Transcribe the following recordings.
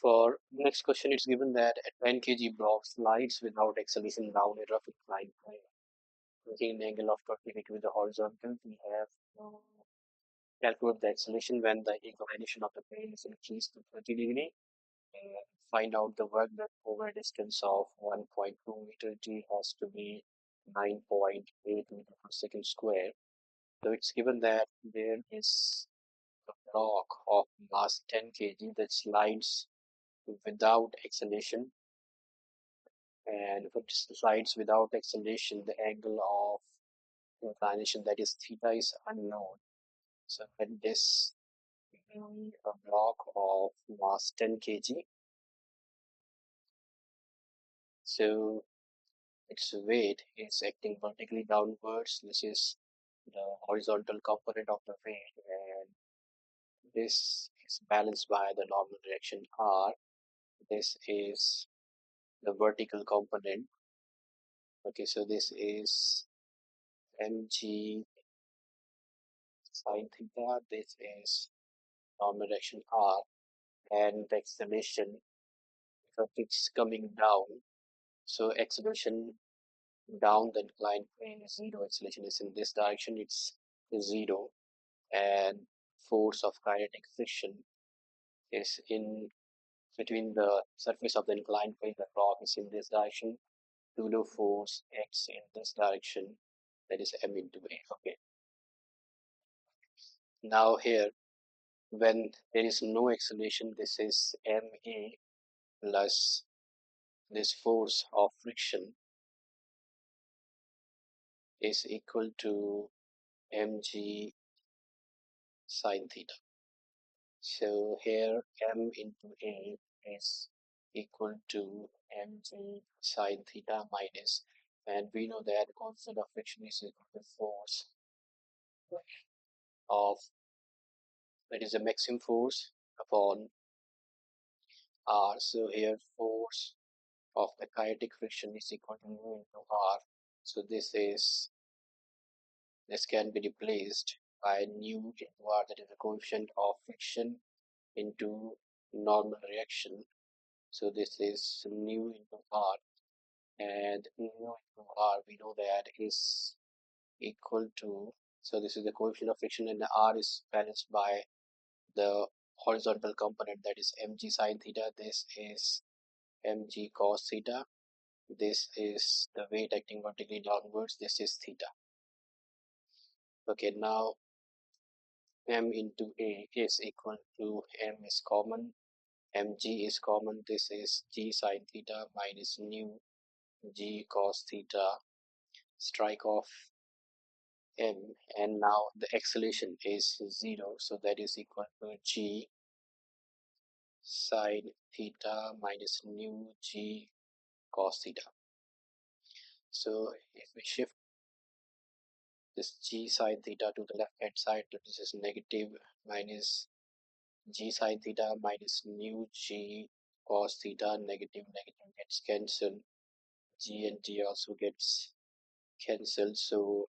For next question, it's given that a 10 kg block slides without acceleration down a rough inclined plane, making an angle of 20 degrees with the horizontal. We have calculate the acceleration when the inclination of the plane is increased to 30 degree. And find out the work done over a distance of 1.2 meter. G has to be 9.8 meter per second square. So it's given that there is a block of mass 10 kg that slides without acceleration, and if it slides without acceleration, the angle of inclination, that is theta, is unknown. So when this a block of mass 10 kg, so its weight is acting vertically downwards. This is the horizontal component of the weight, and this is balanced by the normal direction r. This is the vertical component. Okay, so this is mg sine theta. This is normal direction r, and the acceleration, if it's coming down, so acceleration down the inclined plane is zero. Acceleration is in this direction, it's zero, and force of kinetic friction is in between the surface of the inclined plane. The rock is in this direction. Tubular force acts in this direction, that is m into a. Okay, now here, when there is no acceleration, this is ma plus this force of friction is equal to mg sine theta. So here m into a is equal to mg sine theta minus, and we know that constant of friction is equal to force of, that is the maximum force upon r. So here force of the kinetic friction is equal to mu into r. So this can be replaced by nu into r, that is the coefficient of friction into normal reaction. So this is nu into r, and nu into r, we know that is equal to, so this is the coefficient of friction, and the r is balanced by the horizontal component, that is mg sine theta. This is mg cos theta. This is the weight acting vertically downwards. This is theta. Okay, now m into a is equal to, m is common, mg is common. This is g sine theta minus nu g cos theta. Strike off m, and now the acceleration is zero, so that is equal to g sine theta minus nu g cos theta. So if we shift this g sine theta to the left hand side, so this is negative minus g sine theta minus nu g cos theta. Negative gets cancelled, g and g also gets cancelled. So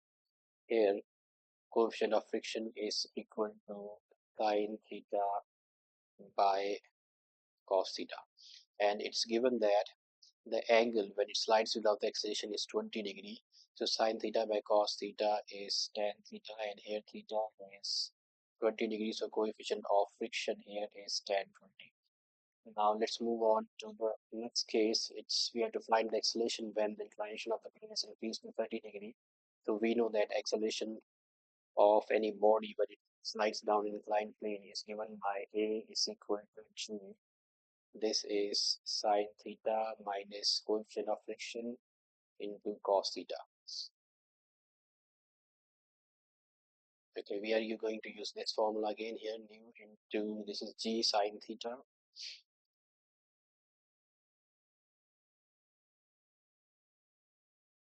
here coefficient of friction is equal to sine theta by cos theta, and it's given that the angle when it slides without the acceleration is 20 degree. So sine theta by cos theta is tan theta, and here theta is 20 degrees, so coefficient of friction here is tan 20. Now let's move on to the next case. It's we have to find the acceleration when the inclination of the plane is increased to 30 degree. So we know that acceleration of any body when it slides down an inclined plane is given by a is equal to g. This is sine theta minus coefficient of friction into cos theta. Okay, where are you going to use this formula again here? Nu into, this is g sine theta.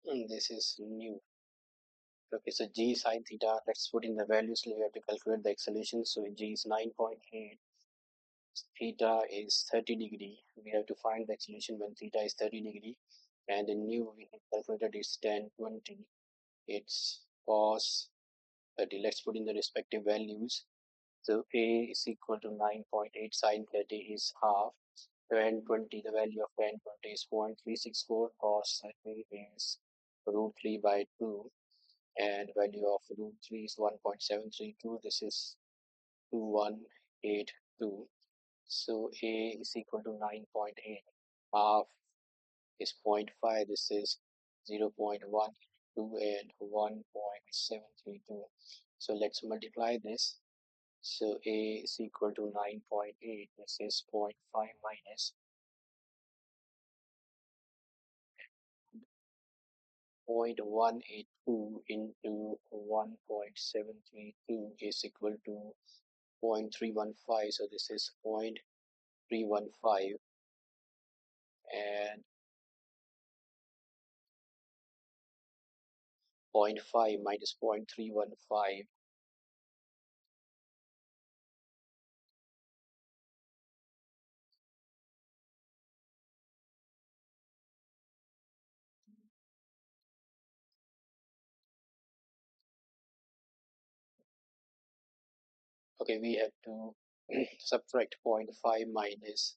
And this is nu. Okay, so g sine theta, let's put in the values. We have to calculate the acceleration. So g is 9.8. Theta is 30 degree. We have to find the acceleration when theta is 30 degree. And the nu we have calculated is tan 20. It's cos 30. Let's put in the respective values. So a is equal to 9.8, sine 30 is half. tan 20, the value of tan 20 is 0.364, cos 30 is root 3 by 2, and value of root 3 is 1.732. This is 2182. So A is equal to 9.8. Half is zero point 0.5. This is 0.182 and 1.732. So let's multiply this. So A is equal to 9.8. This is zero point 0.5 minus 0.182 into 1.732 is equal to 0.315. So this is 0.315, and 0.5 minus 0.315. Okay, we have to subtract zero point 0.5 minus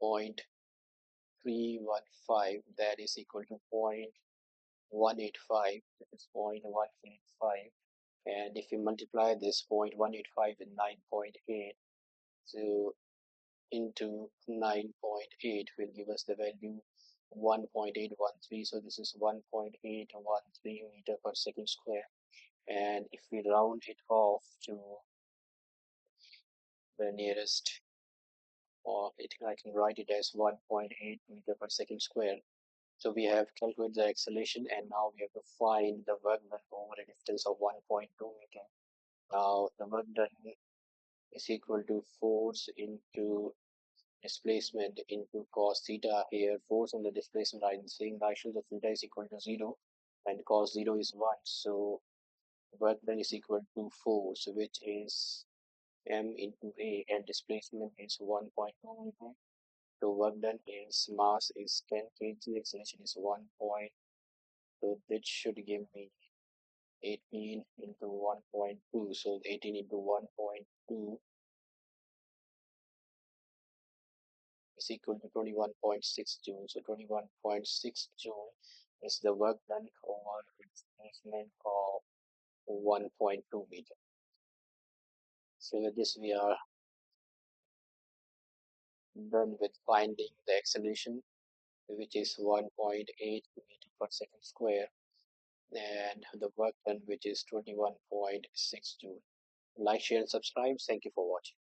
0.315. That is equal to 0.185. That is 0.185. And if we multiply this 0.185 with 9.8, so into 9.8 will give us the value 1.813. So this is 1.813 meter per second square. And if we round it off to the nearest, or I can write it as 1.8 meter per second square. So we have calculated the acceleration, and now we have to find the work done over a distance of 1.2 meter. Now the work done is equal to force into displacement into cos theta. Here force and the displacement are in the same direction, so theta is equal to 0 and cos 0 is 1. So work done is equal to force, which is m into a, and displacement is 1.2 meter. So work done is mass is 10 kg, acceleration is 1 point. So that should give me 18 into 1.2. So 18 into 1.2 is equal to 21.6 joules. So 21.6 joule is the work done over displacement of 1.2 meter. So with this we are done with finding the acceleration, which is 1.8 meter per second square, and the work done, which is 21.6 joule. Like, share, and subscribe. Thank you for watching.